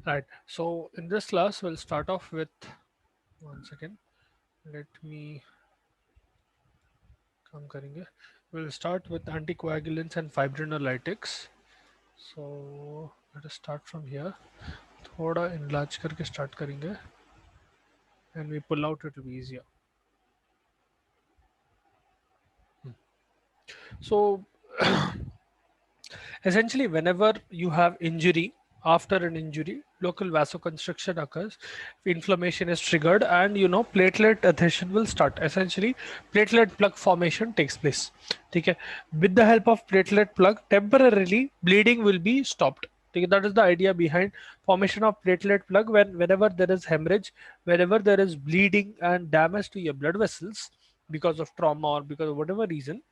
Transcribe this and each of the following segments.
Right. So in this class, we'll start off with one second. Let me come करेंगे. We'll start with anticoagulants and fibrinolytics. So let us start from here. थोड़ा enlarge करके start करेंगे, and we pull out, it will be easier. So essentially, whenever you have injury, after an injury, local vasoconstriction occurs, inflammation is triggered, and platelet adhesion will start. Essentially, platelet plug formation takes place. Okay, with the help of platelet plug, temporarily bleeding will be stopped. Okay, that is the idea behind formation of platelet plug. Whenever there is hemorrhage, whenever there is bleeding and damage to your blood vessels because of trauma or because of whatever reason,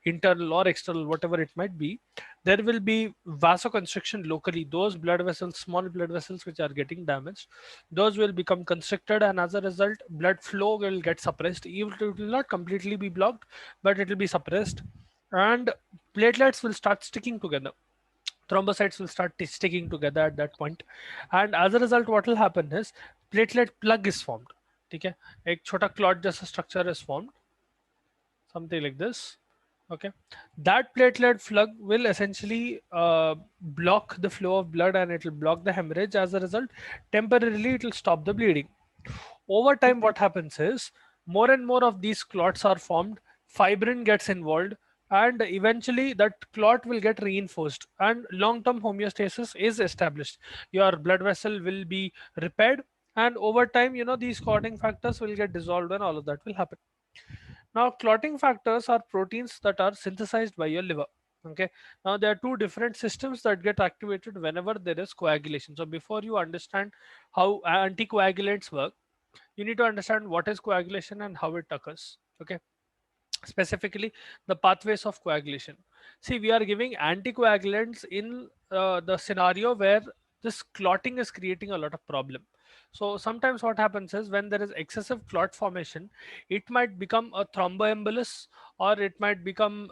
internal or external, whatever it might be, there will be vasoconstriction locally. Those blood vessels, small blood vessels which are getting damaged, those will become constricted, and as a result, blood flow will get suppressed. It will not completely be blocked, but it will be suppressed, and platelets will start sticking together. Thrombocytes will start sticking together at that point, and as a result, what will happen is platelet plug is formed. ठीक है, एक छोटा clot जैसा structure is formed, something like this. Okay, that platelet plug will essentially block the flow of blood, and it will block the hemorrhage. As a result, temporarily it will stop the bleeding. Over time, what happens is more and more of these clots are formed, fibrin gets involved, and eventually that clot will get reinforced, and long-term homeostasis is established. Your blood vessel will be repaired, and over time, these clotting factors will get dissolved, and all of that will happen. Now, clotting factors are proteins that are synthesized by your liver. Okay. Now, there are two different systems that get activated whenever there is coagulation. So, before you understand how anticoagulants work, you need to understand what is coagulation and how it occurs. Okay. Specifically, the pathways of coagulation. See, we are giving anticoagulants in the scenario where this clotting is creating a lot of problem. So sometimes what happens is when there is excessive clot formation, it might become a thromboembolus, or it might become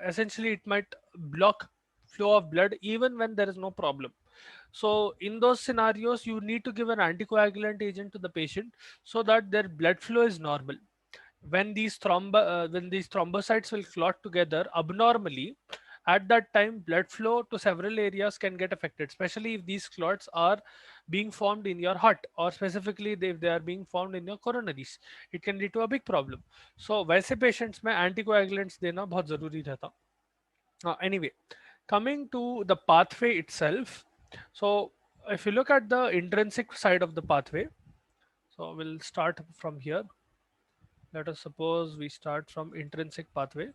essentially it might block flow of blood even when there is no problem. So in those scenarios, you need to give an anticoagulant agent to the patient so that their blood flow is normal. When these thrombocytes will clot together abnormally, at that time blood flow to several areas can get affected, especially if these clots are being formed in your heart, or specifically if they are being formed in your coronaries, it can lead to a big problem. So वैसे patients में anticoagulants देना बहुत जरूरी रहता. Anyway, coming to the pathway itself, so if you look at the intrinsic side of the pathway, so we'll start from here. Let us suppose we start from intrinsic pathway.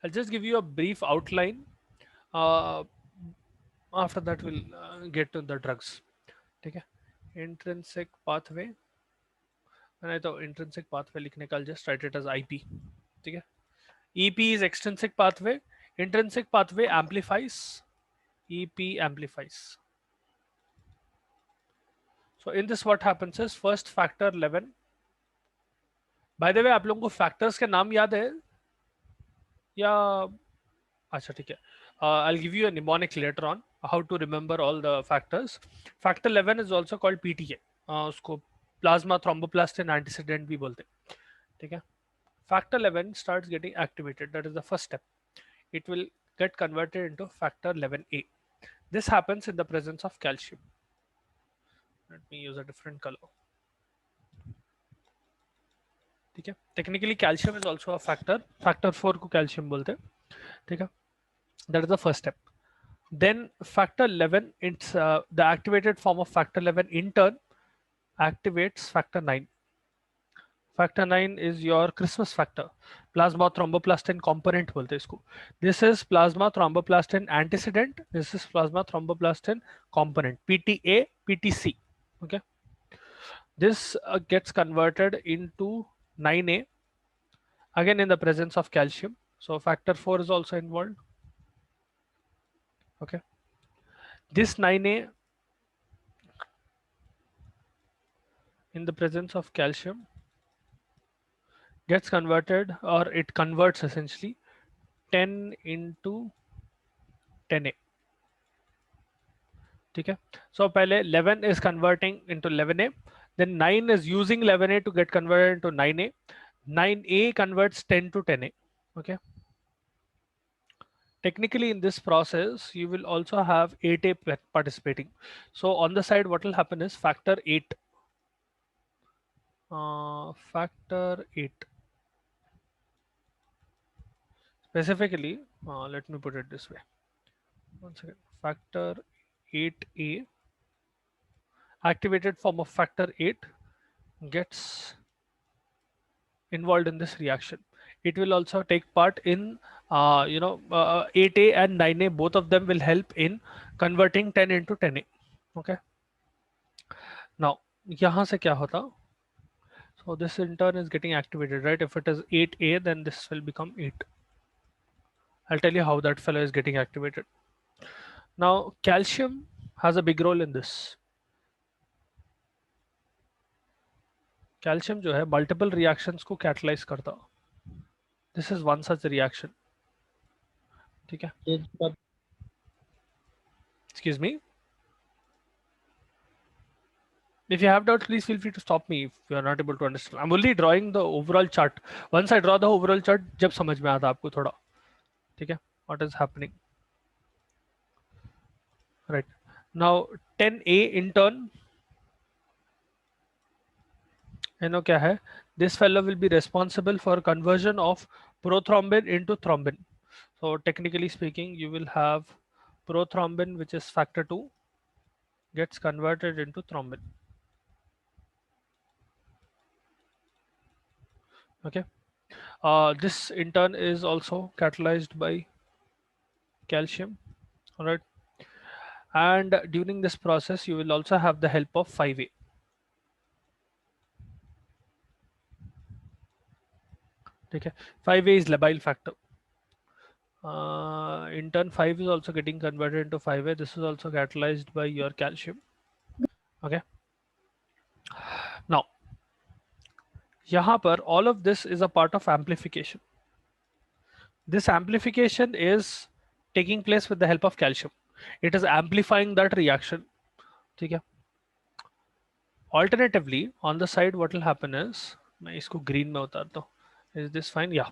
I'll just give you a brief outline. Uh, After that, we'll get to the drugs. Okay. Intrinsic pathway. And I thought intrinsic pathway लिखने का, I'll just write it as IP. ठीक है. EP is extrinsic pathway. Intrinsic pathway amplifies. EP amplifies. So in this, what happens is first factor 11. By the way, आप लोगों को factors के नाम याद है या अच्छा ठीक है. I'll give you a mnemonic later on how to remember all the factors. Factor 11 is also called PTA. उसको plasma thromboplastin antecedent भी बोलते हैं. ठीक है. Factor 11 starts getting activated. That is the first step. It will get converted into factor 11A. This happens in the presence of calcium. Let me use a different color. ठीक है. Technically, calcium is also a factor. Factor 4 को calcium बोलते हैं. ठीक है. That is the first step. Then factor 11, it's the activated form of factor 11 in turn activates factor 9. Factor 9 is your Christmas factor. Plasma thromboplastin component बोलते हैं इसको. This is plasma thromboplastin antecedent. This is plasma thromboplastin component. PTA, PTC. Okay. This gets converted into 9A again in the presence of calcium. So factor 4 is also involved. Okay. This 9A in the presence of calcium gets converted, or it converts essentially 10 into 10A. ठीक है. So पहले 11 is converting into 11a, then 9 is using 11a to get converted into 9a. 9a converts 10 to 10a. Okay. Technically in this process you will also have 8a participating. So on the side what will happen is factor 8, factor 8 specifically, let me put it this way. One second. Factor 8a, activated form of factor 8, gets involved in this reaction. It will also take part in 8a and 9a, both of them will help in converting 10 into 10a. Okay. Now यहाँ से क्या होता? So this in turn is getting activated, right? If it is 8a, then this will become 8. I'll tell you how that fellow is getting activated. Now calcium has a big role in this. Calcium जो है multiple reactions को catalyze करता. This is one such reaction. ठीक है? Excuse me. If you have doubts, please feel free to stop me if you are not able to understand. I'm only drawing the overall chart. Once I draw the overall chart, जब समझ में आता आपको थोड़ा, ठीक है? What is happening? Right. Now 10A in turn, you know क्या है? This fellow will be responsible for conversion of prothrombin into thrombin. So technically speaking, you will have prothrombin, which is factor 2, gets converted into thrombin. Okay. This in turn is also catalyzed by calcium. All right. And during this process, you will also have the help of 5A. Okay. 5A is labile factor. In turn, 5 is also getting converted into 5A. This is also catalyzed by your calcium. Okay. Now, यहाँ पर all of this is a part of amplification. This amplification is taking place with the help of calcium. It is amplifying that reaction. ठीक है. Alternatively, on the side, what will happen is, मैं इसको green में उतारता हूँ. Is this fine? Yeah.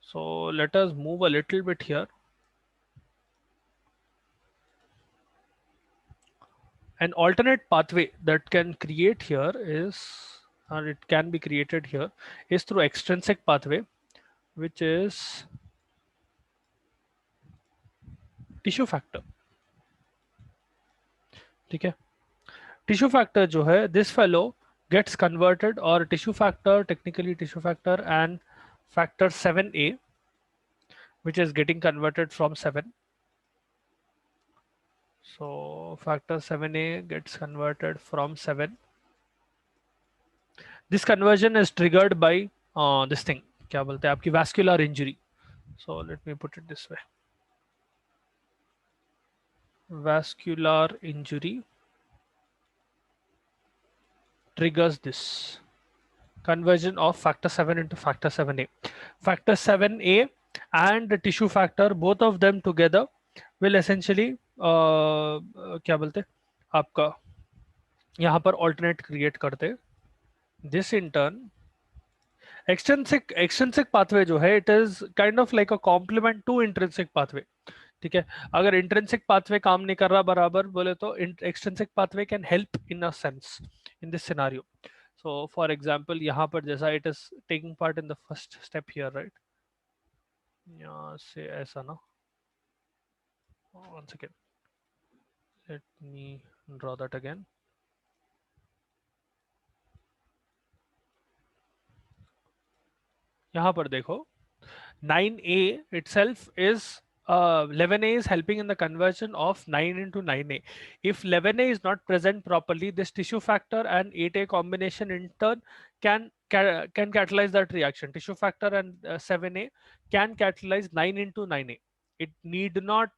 So let us move a little bit here. An alternate pathway that can create here is, or it can be created here, is through extrinsic pathway, which is tissue factor. ठीक है. Tissue factor जो है, this fellow gets converted, or tissue factor, technically tissue factor and factor 7A, which is getting converted from 7. So factor 7A gets converted from 7. This conversion is triggered by this thing, क्या बोलते हैं आपकी vascular injury. So let me put it this way. Vascular injury triggers this conversion of factor 7 into factor 7A. Factor 7A and the tissue factor, both of them together will essentially क्या बोलते हैं आपका यहाँ पर alternate create करते. This in turn, extrinsic pathway जो है, it is kind of like a complement to intrinsic pathway. ठीक है. अगर इंट्रिंसिक पाथवे काम नहीं कर रहा बराबर बोले तो extrinsic pathway can help in a sense in this scenario. So for example यहाँ पर जैसा it is taking part in the first step here, right? यहाँ से ऐसा ना, one second, let me draw that again. यहाँ पर देखो 9A itself is 11A is helping in the conversion of 9 into 9A. If 11A is not present properly, this tissue factor and 8A combination in turn can catalyze that reaction. Tissue factor and 7A can catalyze 9 into 9A. It need not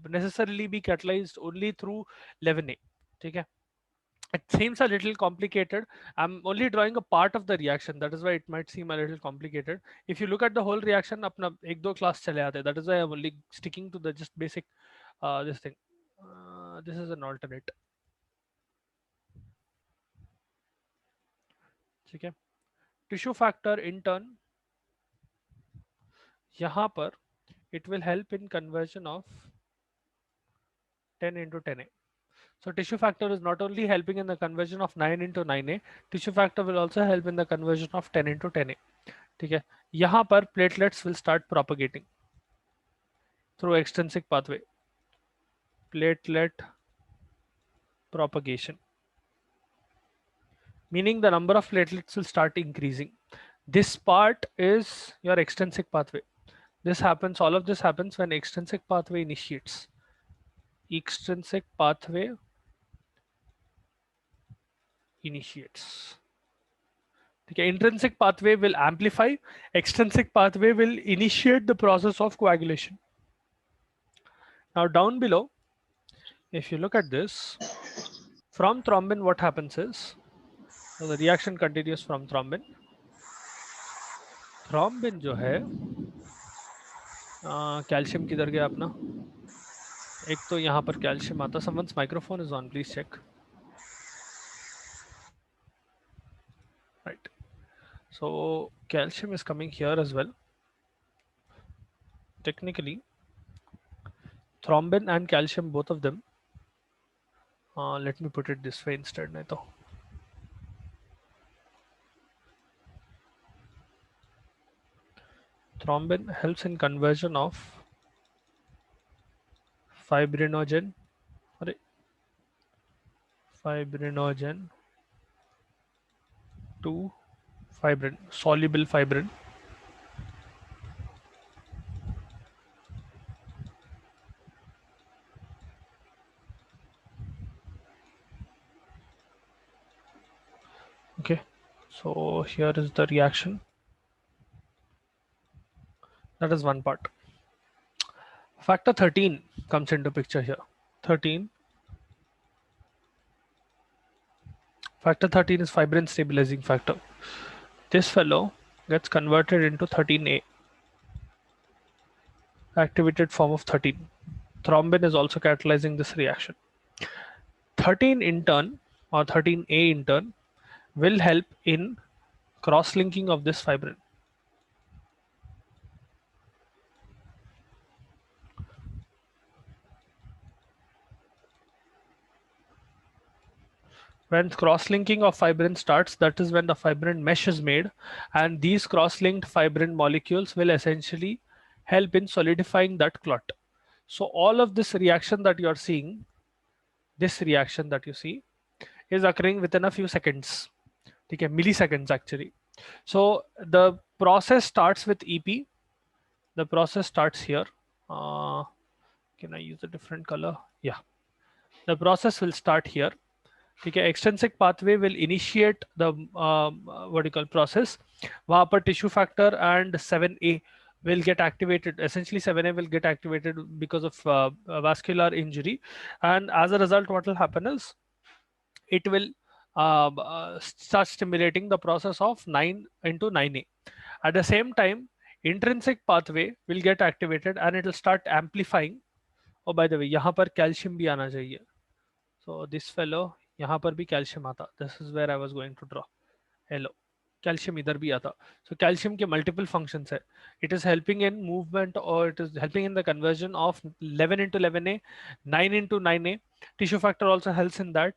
necessarily be catalyzed only through 11A. ठीक है. It seems a little complicated. I'm only drawing a part of the reaction. That is why it might seem a little complicated. If you look at the whole reaction, अपना एक दो class चले आते. That is why I'm only sticking to the just basic this thing. This is an alternate. ठीक है. Tissue factor in turn, यहाँ पर it will help in conversion of 10 into 10A. So tissue factor is not only helping in the conversion of 9 into 9A, tissue factor will also help in the conversion of 10 into 10A. ठीक है. यहाँ पर platelets will start propagating through extrinsic pathway. Platelet propagation, meaning the number of platelets will start increasing. This part is your extrinsic pathway. This happens, all of this happens when extrinsic pathway initiates. Extrinsic pathway initiates. Okay, intrinsic pathway will amplify, extrinsic pathway will initiate the process of coagulation. Now down below, if you look at this, from thrombin what happens is, so the reaction continues from thrombin. Thrombin जो है, calcium किधर गया अपना? एक तो यहाँ पर calcium आता. Someone's microphone is on, please check. Right. So calcium is coming here as well. Technically, thrombin and calcium, both of them. Let me put it this way instead. नहीं तो. Thrombin helps in conversion of fibrinogen, अरे, fibrinogen to fibrin, soluble fibrin. Okay, so here is the reaction. That is one part. Factor 13 comes into picture here. 13. Factor 13 is fibrin stabilizing factor. This fellow gets converted into 13A, activated form of 13. Thrombin is also catalyzing this reaction. 13 in turn, or 13A in turn, will help in cross-linking of this fibrin. When cross-linking of fibrin starts, that is when the fibrin mesh is made, and these cross-linked fibrin molecules will essentially help in solidifying that clot. So all of this reaction that you are seeing, this reaction that you see, is occurring within a few seconds. Okay, milliseconds actually. So the process starts with EP. The process starts here. Can I use a different color? Yeah. The process will start here. Okay, extrinsic pathway will initiate the what do you call process. वहाँ पर tissue factor and 7A will get activated. Essentially 7A will get activated because of vascular injury, and as a result what will happen is it will start stimulating the process of 9 into 9A. At the same time, intrinsic pathway will get activated and it will start amplifying. Oh, by the way, यहाँ पर calcium भी आना चाहिए. So this fellow, यहाँ पर भी calcium आता. This is where I was going to draw. Hello. Calcium इधर भी आता. So calcium के multiple functions है. It is helping in movement, or it is helping in the conversion of 11 into 11A, 9 into 9A. Tissue factor also helps in that.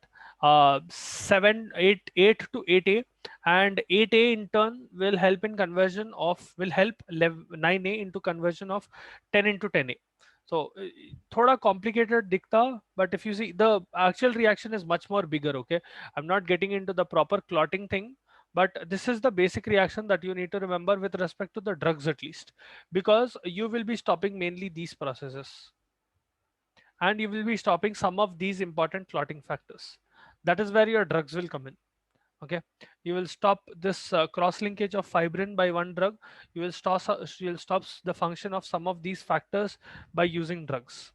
7, 8, 8 to 8A, and 8A in turn will help in conversion of, will help 9A into conversion of 10 into 10A. So thoda complicated dikta, but if you see the actual reaction is much more bigger. Okay, I'm not getting into the proper clotting thing, but this is the basic reaction that you need to remember with respect to the drugs, at least, because you will be stopping mainly these processes and you will be stopping some of these important clotting factors. That is where your drugs will come in. Okay, you will stop this cross linkage of fibrin by one drug. You will stop the function of some of these factors by using drugs.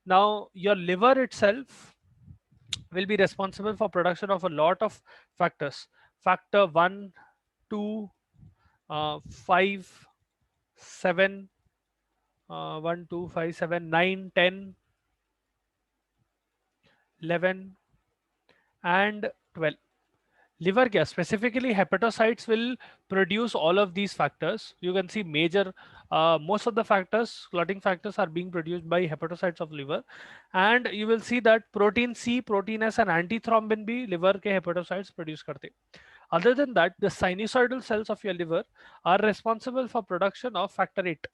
Now your liver itself will be responsible for production of a lot of factors. Factor 1, 2, 5, 7, 1, 2, 5, 7, 9, 10, 11 and 12. Liver gas, specifically hepatocytes, will produce all of these factors. You can see most of the factors, clotting factors, are being produced by hepatocytes of liver, and you will see that protein C, protein S, and antithrombin भी liver के hepatocytes produce करते. Other than that, the sinusoidal cells of your liver are responsible for production of factor 8.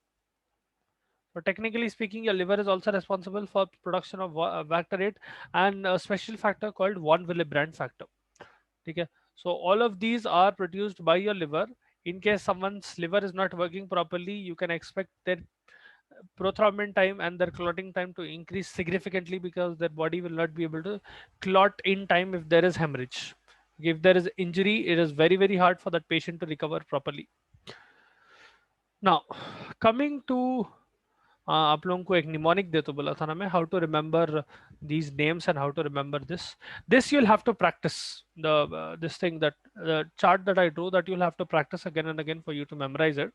So technically speaking, your liver is also responsible for production of factor 8 and a special factor called von Willebrand factor. Okay. So all of these are produced by your liver. In case someone's liver is not working properly, you can expect their prothrombin time and their clotting time to increase significantly, because their body will not be able to clot in time if there is hemorrhage. If there is injury, it is very, very hard for that patient to recover properly. Now, coming to आप लोगों को एक mnemonic दे तो बोला था ना मैं, how to remember these names and how to remember this you'll have to practice the this thing, that the chart that I drew, that you'll have to practice again and again for you to memorize it.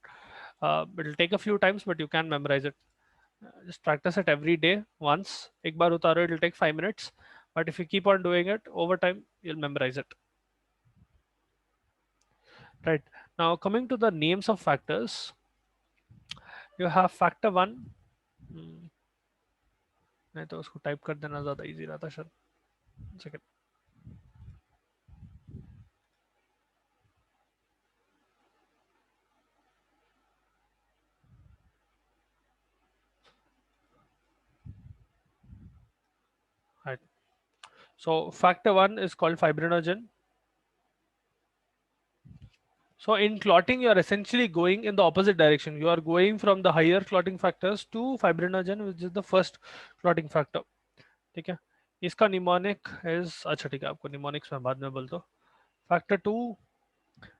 It'll take a few times, but you can memorize it. Just practice it every day once. एक बार उतारो, it'll take 5 minutes, but if you keep on doing it over time, you'll memorize it. Right. Now coming to the names of factors, you have factor 1. नहीं तो उसको type कर देना ज़्यादा easy रहता sir. Second. Right. So factor 1 is called fibrinogen. So in clotting, you are essentially going in the opposite direction. You are going from the higher clotting factors to fibrinogen, which is the first clotting factor. ठीक है. इसका mnemonic is, अच्छा ठीक है, आपको mnemonics में बाद में बोल दो. Factor 2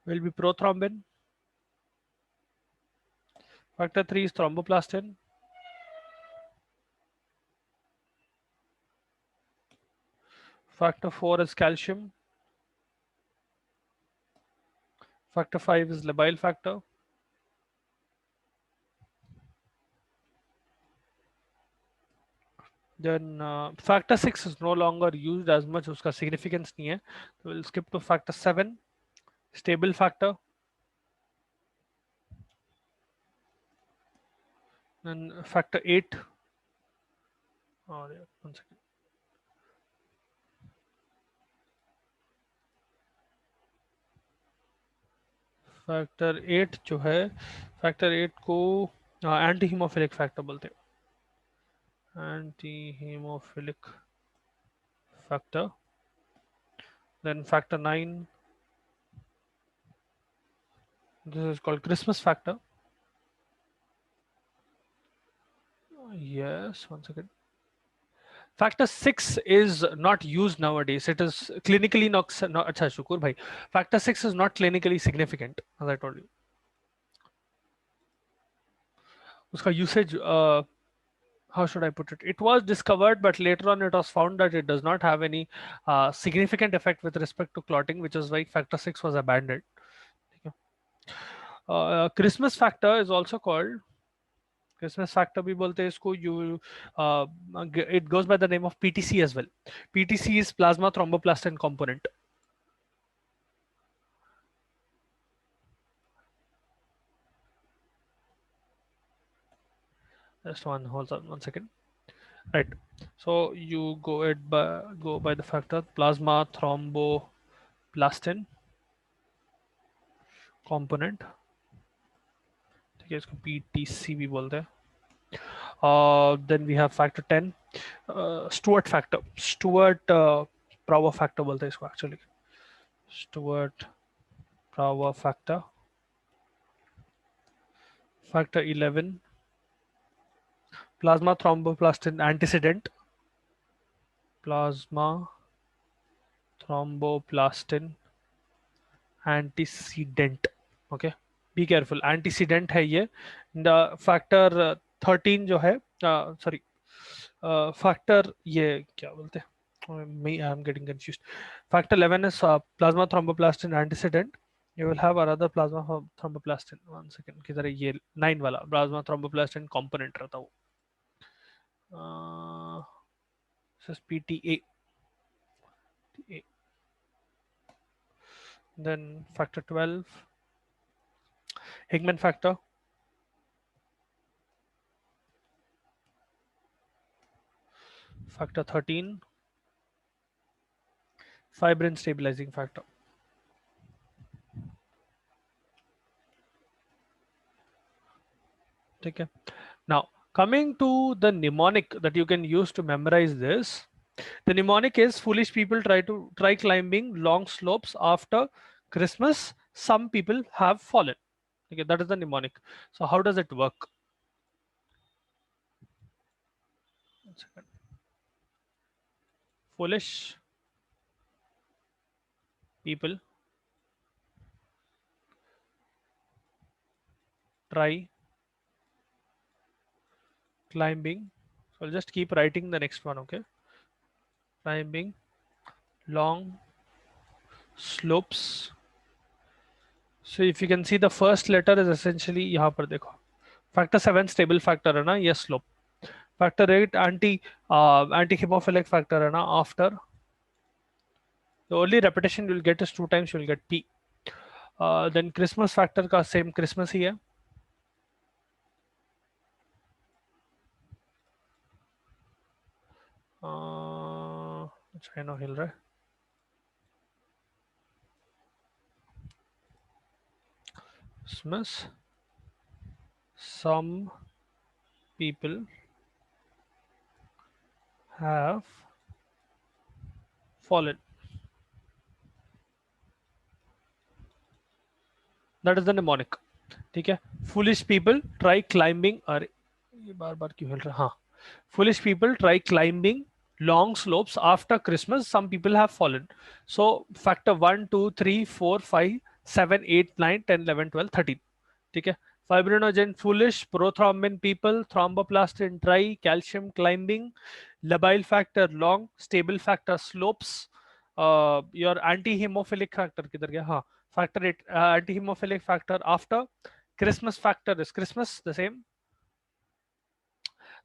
will be prothrombin. Factor 3 is thromboplastin. Factor 4 is calcium. Factor 5 is labile factor. Then factor 6 is no longer used as much, उसका significance नहीं है. So we'll skip to factor 7, stable factor. Then factor 8. Oh, yeah, 1 second. Factor 8 जो है, factor 8 को anti hemophilic factor बोलते हैं. Anti hemophilic factor. Then factor 9, this is called Christmas factor. Yes, 1 second. Factor 6 is not used nowadays. It is clinically not अच्छा शुक्र भाई. Factor 6 is not clinically significant, as I told you. उसका usage, how should I put it? It was discovered, but later on it was found that it does not have any significant effect with respect to clotting, which is why factor 6 was abandoned. Christmas factor is also called Christmas factor भी बोलते हैं इसको. It goes by the name of PTC as well. PTC is plasma thromboplastin component. Just hold on 1 second. Right. So you go by the factor plasma thromboplastin component. ठीक है, इसको PTC भी बोलते हैं. Then we have factor 10, Stewart factor. Stewart-Power factor बोलते हैं इसको actually. Stewart-Power factor. Factor 11, plasma thromboplastin antecedent. Plasma thromboplastin antecedent. Okay, be careful, antecedent है ये. The factor 13 जो है, sorry, factor ये क्या बोलते हैं, I'm getting confused. Factor 11 is plasma thromboplastin antecedent. You will have another plasma thromboplastin. 1 second, किधर है ये 9 वाला plasma thromboplastin component रहता वो. This is PTA. Then factor 12, Hickman factor. Factor 13, fibrin stabilizing factor. Okay. Now, coming to the mnemonic that you can use to memorize this, the mnemonic is foolish people try climbing long slopes after Christmas. Some people have fallen. Okay, that is the mnemonic. So how does it work? One second. Foolish people try climbing. So I'll just keep writing the next one. Okay, climbing long slopes. So if you can see, the first letter is essentially यहाँ पर देखो factor 7 stable factor है ना, ये slope. Factor 8 anti hemophilic factor है ना, after the only repetition you'll get is 2 times, you'll get P. Then Christmas factor का same Christmas ही है. China हिल रहा है. Christmas. Some people have fallen. That is the mnemonic. ठीक है. Foolish people try climbing. अरे ये बार बार क्यों हिल रहा है? हाँ. Foolish people try climbing long slopes after Christmas. Some people have fallen. So factor 1, 2, 3, 4, 5, 7, 8, 9, 10, 11, 12, 13. ठीक है. Fibrinogen foolish, prothrombin people, thromboplastin try, calcium climbing, labile factor long, stable factor slopes. Your anti-hemophilic factor किधर गया? हाँ, factor 8 anti-hemophilic factor after Christmas factor is Christmas, the same.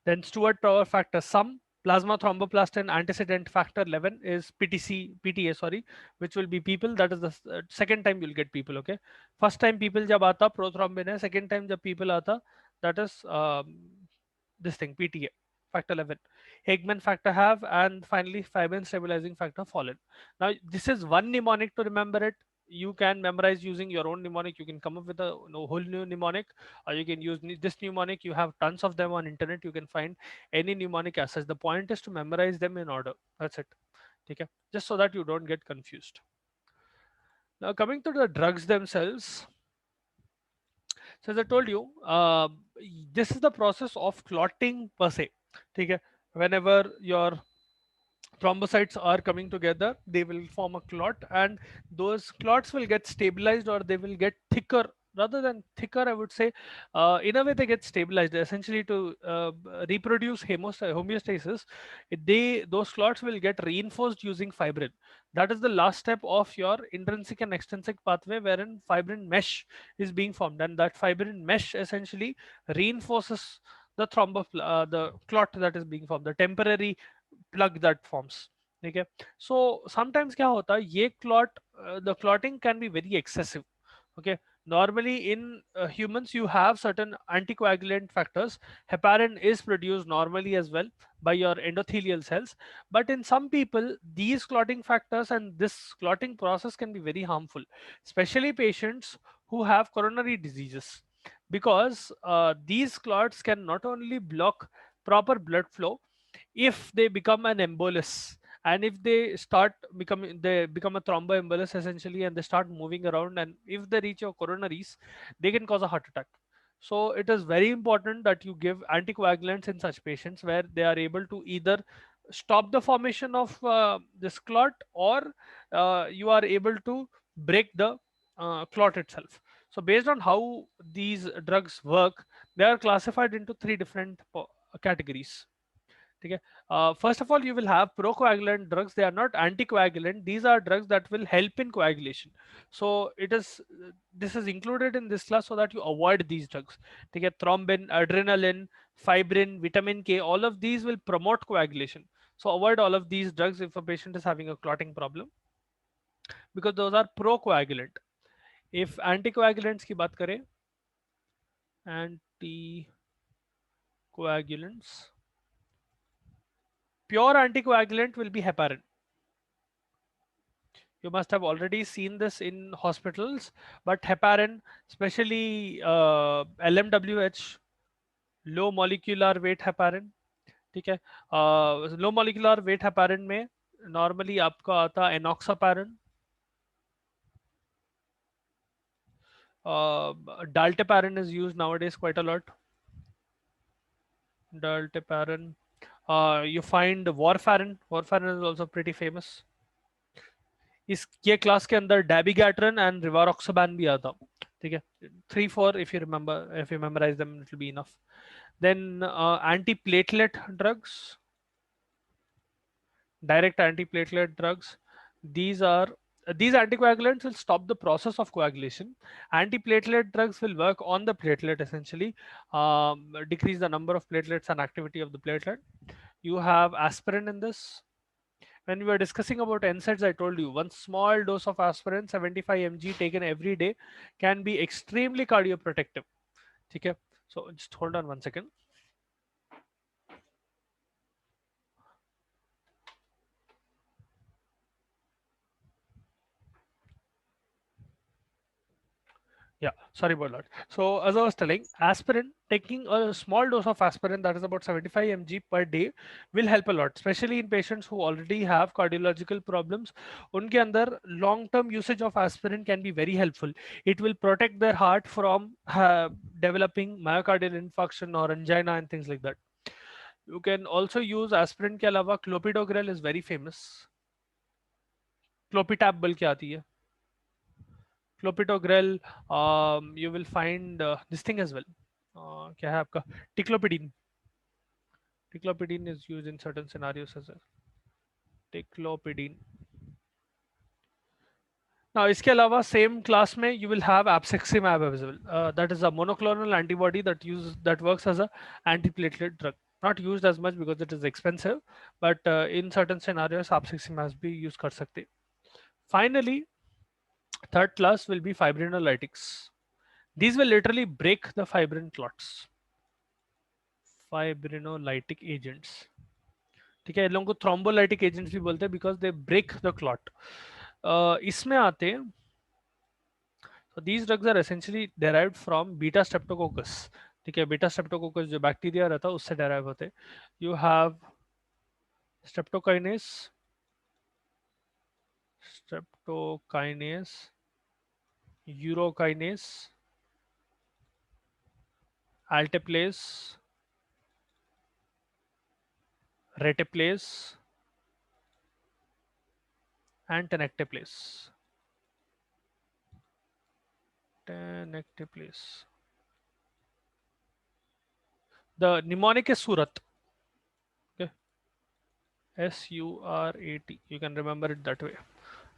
Then Stewart power factor sum, plasma thromboplastin antecedent factor 11 is PTA, sorry, which will be people. That is the second time you'll get people. Okay, first time people जब आता prothrombin है, second time जब people आता, that is this thing PTA factor 11. Hegman factor have, and finally fibrin stabilizing factor fallen. Now this is one mnemonic to remember it. You can memorize using your own mnemonic. You can come up with a whole new mnemonic, or you can use this mnemonic. You have tons of them on internet. You can find any mnemonic as such. The point is to memorize them in order. That's it. Okay, just so that you don't get confused. Now coming to the drugs themselves. So as I told you, this is the process of clotting per se. Okay, whenever your thrombocytes are coming together, they will form a clot, and those clots will get stabilized, or they will get thicker. Rather than thicker, I would say, in a way they get stabilized essentially to reproduce homeostasis. Those clots will get reinforced using fibrin. That is the last step of your intrinsic and extrinsic pathway, wherein fibrin mesh is being formed, and that fibrin mesh essentially reinforces the clot that is being formed, the temporary plug that forms. Okay, so sometimes क्या होता है, ये the clotting can be very excessive. Okay, normally in humans you have certain anticoagulant factors. Heparin is produced normally as well by your endothelial cells, but in some people these clotting factors and this clotting process can be very harmful, especially patients who have coronary diseases, because these clots can not only block proper blood flow, if they become an embolus, and if they become a thromboembolus essentially, and they start moving around, and if they reach your coronaries, they can cause a heart attack. So it is very important that you give anticoagulants in such patients, where they are able to either stop the formation of this clot, or you are able to break the clot itself. So based on how these drugs work, they are classified into three different categories. Okay. First of all, you will have procoagulant drugs. They are not anticoagulant. These are drugs that will help in coagulation. So this is included in this class so that you avoid these drugs. Okay. Thrombin, adrenaline, fibrin, vitamin K, all of these will promote coagulation. So avoid all of these drugs if a patient is having a clotting problem, because those are procoagulant. If anticoagulants की बात करें, anticoagulants, pure anticoagulant will be heparin. You must have already seen this in hospitals, but heparin, especially LMWH, low molecular weight heparin, ठीक है. Low molecular weight heparin में normally आपका आता है एनॉक्सापैरिन, dalteparin is used nowadays quite a lot. Dalteparin, you find warfarin is also pretty famous. इस ये class के अंदर डैबिगैट्रन एंड रिवारोक्साबैन भी आता, ठीक है. 3 4 if you remember, if you memorize them, it will be enough. Then anti-platelet drugs, direct antiplatelet drugs. These are these anticoagulants will stop the process of coagulation. Antiplatelet drugs will work on the platelet essentially, decrease the number of platelets and activity of the platelet. You have aspirin in this. When we were discussing about NSAIDs, I told you one small dose of aspirin, 75 mg taken every day, can be extremely cardioprotective. Okay, so just hold on 1 second. Yeah, sorry about that. So as I was telling, aspirin, taking a small dose of aspirin, that is about 75 mg per day, will help a lot, especially in patients who already have cardiological problems. उनके अंदर long-term usage of aspirin can be very helpful. It will protect their heart from developing myocardial infarction or angina and things like that. You can also use aspirin के अलावा clopidogrel is very famous. Clopitab बल्कि आती है. Clopidogrel, you will find this thing as well. क्या है आपका टिक्लोपिडीन. टिक्लोपिडीन is used in certain scenarios as well. टिक्लोपिडीन. Now इसके अलावा same class में you will have abciximab available. That is a monoclonal antibody that works as a antiplatelet drug. Not used as much because it is expensive, but in certain scenarios abciximab भी use कर सकते. Finally, third class will be fibrinolytics. These will literally break the fibrin clots. Fibrinolytic agents, ठीक है. इन लोगों को thrombolytic agents भी बोलते हैं because they break the clot. इसमें आते हैं. So these drugs are essentially derived from beta streptococcus. ठीक है, बीटा स्ट्रेप्टोकोकस जो बैक्टीरिया रहता है उससे डेराइव होते हैं. You have streptokinase, streptokinase, urokinase, alteplase, reteplase, and tenecteplase. Tenecteplase. The mnemonic is Surat. Okay, SURAT. You can remember it that way.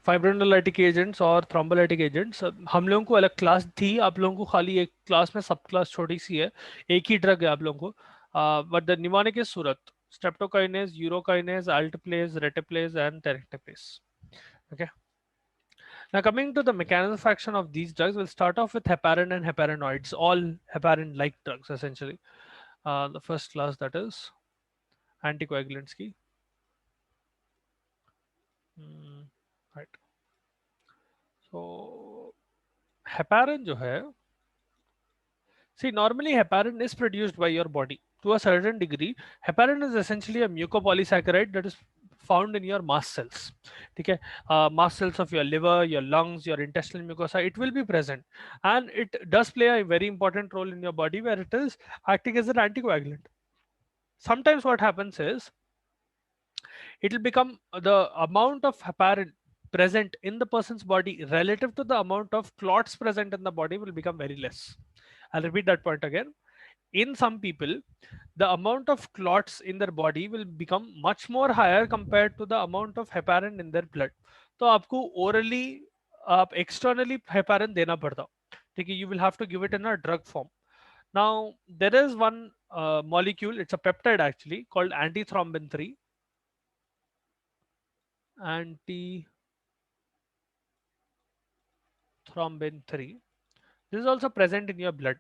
फाइब्रिनोलाइटिक agents और thrombolytic agents, हम लोगों को अलग क्लास थी, आप लोगों को खाली एक क्लास में सब क्लास छोटी सी है, एक ही ड्रग है आप लोगों को. But the mnemonic is Surat, streptokinase, urokinase, alteplase, reteplase and tenecteplase. Okay. Now coming to the mechanism of action of these drugs, we'll start off with heparin and heparinoids, all heparin-like drugs essentially. The first class, that is anticoagulants की. Right. So heparin जो है, see, normally heparin is produced by your body to a certain degree. Heparin is essentially a mucopolysaccharide that is found in your mast cells. Okay, mast cells of your liver, your lungs, your intestinal mucosa, it will be present, and it does play a very important role in your body where it is acting as an anticoagulant. Sometimes what happens is it will become the amount of heparin present in the person's body relative to the amount of clots present in the body will become very less. I'll repeat that point again. In some people, the amount of clots in their body will become much more higher compared to the amount of heparin in their blood. तो आपको orally आप externally heparin देना पड़ता, ठीक है. You will have to give it in a drug form. Now there is one molecule, it's a peptide actually called antithrombin 3. antithrombin 3. This is also present in your blood.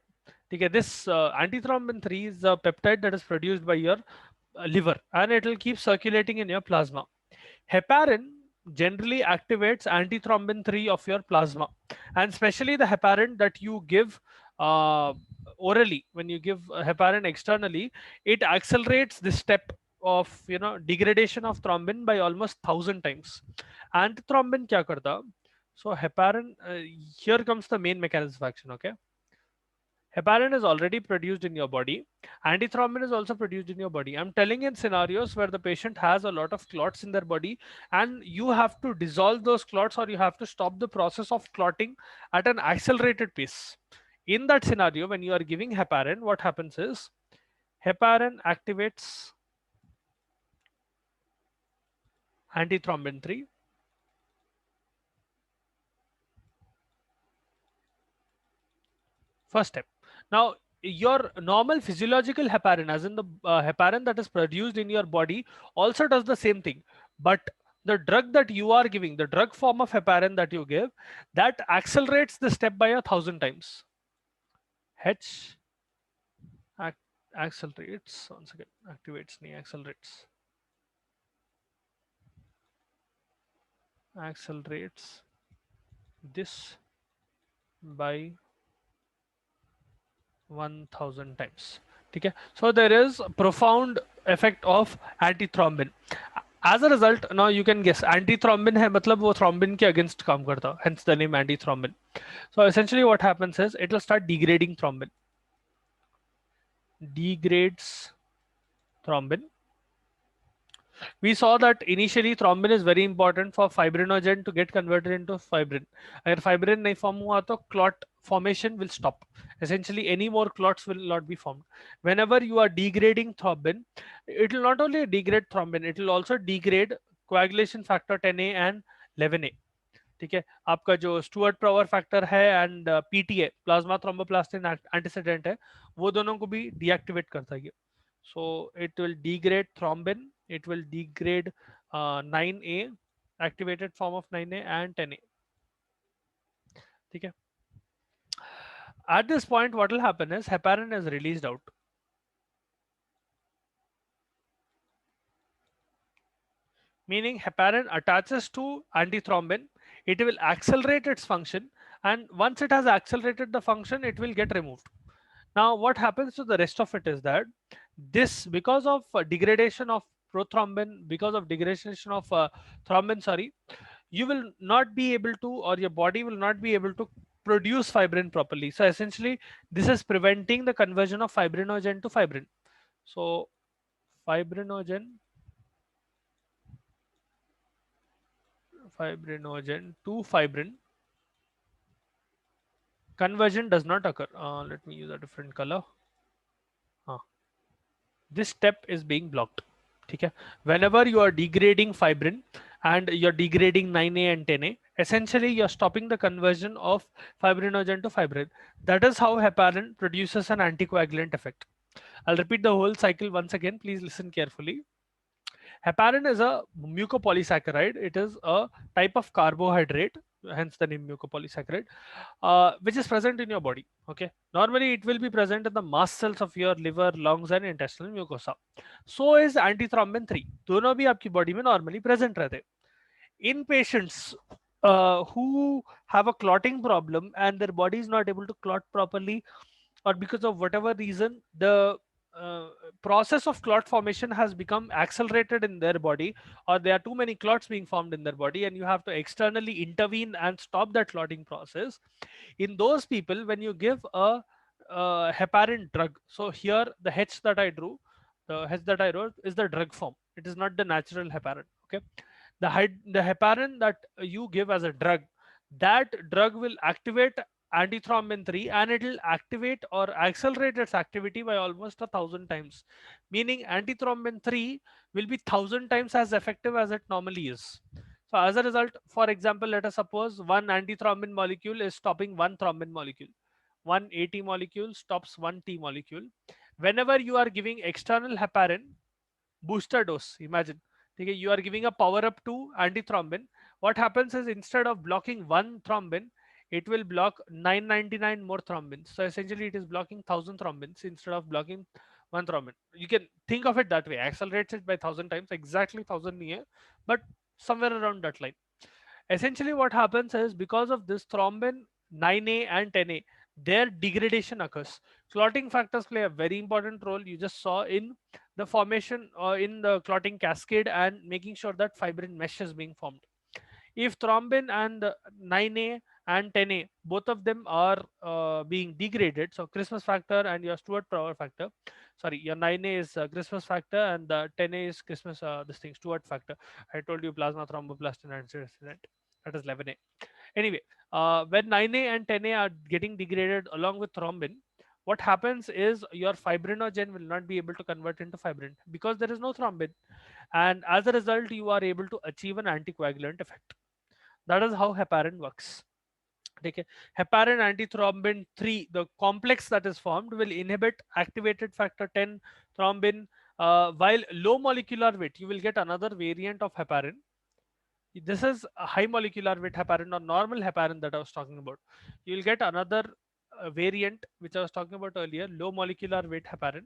Okay, this antithrombin 3 is a peptide that is produced by your liver, and it will keep circulating in your plasma. Heparin generally activates antithrombin 3 of your plasma, and especially the heparin that you give uh, orally. When you give heparin externally, it accelerates the step of degradation of thrombin by almost 1,000 times. Antithrombin kya karta? So heparin, here comes the main mechanism of action. Okay, heparin is already produced in your body. Antithrombin is also produced in your body. I'm telling in scenarios where the patient has a lot of clots in their body, and you have to dissolve those clots, or you have to stop the process of clotting at an accelerated pace. In that scenario, when you are giving heparin, what happens is heparin activates antithrombin 3. First step. Now, your normal physiological heparin, as in the heparin that is produced in your body, also does the same thing. But the drug that you are giving, the drug form of heparin that you give, that accelerates the step by 1,000 times. H ac- accelerates, once again, activates, accelerates this by 1,000 times. ठीक है, so there is a profound effect of antithrombin. As a result, now you can guess antithrombin है मतलब वो thrombin के against काम करता, hence the name antithrombin. So essentially what happens is it will start degrading thrombin, degrades thrombin. We saw that initially thrombin is very important for fibrinogen to get converted into fibrin. अगर fibrin नहीं form हुआ तो clot formation will stop. Essentially, any more clots will not be formed. Whenever you are degrading thrombin, it will not only degrade thrombin, it will also degrade coagulation factor 10A and 11A. ठीक है, आपका जो Stuart power factor है and PTA plasma thromboplastin antecedent है, वो दोनों को भी डीएक्टिवेट करता है. So it will degrade thrombin, it will degrade 9A, activated form of 9A and 10A. ठीक है, at this point what will happen is heparin is released out, meaning heparin attaches to antithrombin, it will accelerate its function, and once it has accelerated the function, it will get removed. Now what happens to the rest of it is that this, because of degradation of prothrombin, because of degradation of thrombin, sorry, you will not be able to, or your body will not be able to produce fibrin properly. So essentially this is preventing the conversion of fibrinogen to fibrin. So fibrinogen to fibrin conversion does not occur. Let me use a different color. This step is being blocked. ठीक है, whenever you are degrading fibrin and you're degrading 9A and 10A, essentially you're stopping the conversion of fibrinogen to fibrin. That is how heparin produces an anticoagulant effect. I'll repeat the whole cycle once again, please listen carefully. Heparin is a mucopolysaccharide. It is a type of carbohydrate, hence the name mucopolysaccharide, which is present in your body. Okay, normally it will be present in the mast cells of your liver, lungs, and intestinal mucosa. So is antithrombin 3. दोनों भी आपकी body में normally present रहते हैं. In patients who have a clotting problem and their body is not able to clot properly, or because of whatever reason the uh, process of clot formation has become accelerated in their body, or there are too many clots being formed in their body, and you have to externally intervene and stop that clotting process. In those people, when you give a heparin drug, so here the H that I drew, the H that I wrote is the drug form, it is not the natural heparin. Okay, the heparin that you give as a drug, that drug will activate antithrombin 3, and it will activate or accelerate its activity by almost 1,000 times, meaning antithrombin 3 will be 1,000 times as effective as it normally is. So as a result, for example, let us suppose one antithrombin molecule is stopping one thrombin molecule, one AT molecule stops one T molecule. Whenever you are giving external heparin booster dose, imagine ठीक है, you are giving a power up to antithrombin. What happens is instead of blocking one thrombin, it will block 999 more thrombins. So essentially it is blocking 1000 thrombins instead of blocking one thrombin. You can think of it that way, accelerates it by 1000 times, exactly 1000 near, but somewhere around that line. Essentially what happens is because of this thrombin 9a and 10a, their degradation occurs. Clotting factors play a very important role. You just saw in the formation in the clotting cascade and making sure that fibrin mesh is being formed. If thrombin and 9a and 10a, both of them are being degraded, so Christmas factor and your Stewart power factor, sorry, your 9a is Christmas factor and the 10a is Christmas this thing Stewart factor. I told you plasma thromboplastin antioxidant, that is 11a. Anyway, when 9a and 10a are getting degraded along with thrombin, what happens is your fibrinogen will not be able to convert into fibrin because there is no thrombin, and as a result you are able to achieve an anticoagulant effect. That is how heparin works. Okay. Heparin antithrombin 3, the complex that is formed, will inhibit activated factor 10 thrombin. While low molecular weight, you will get another variant of heparin. This is a high molecular weight heparin or normal heparin that I was talking about. You will get another variant which I was talking about earlier, low molecular weight heparin.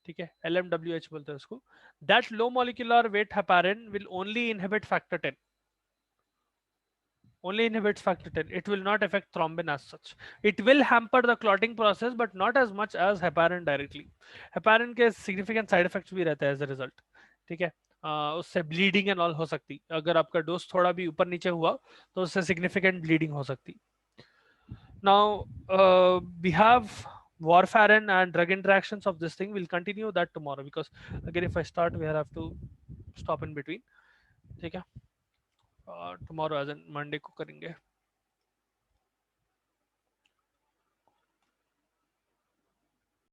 ठीक है, LMWH बोलते हैं उसको. That low molecular weight heparin will only inhibit factor 10, only inhibits factor 10. It will not affect thrombin as such. It will hamper the clotting process but not as much as heparin directly. Heparin के significant side effects भी रहते हैं as a result. ठीक है, उससे bleeding and all हो सकती, अगर आपका डोज थोड़ा भी ऊपर नीचे हुआ तो उससे significant bleeding हो सकती. Now we have warfarin and drug interactions of this thing. We'll continue that tomorrow because again if I start we have to stop in between. ठीक है, tomorrow as in Monday को करेंगे.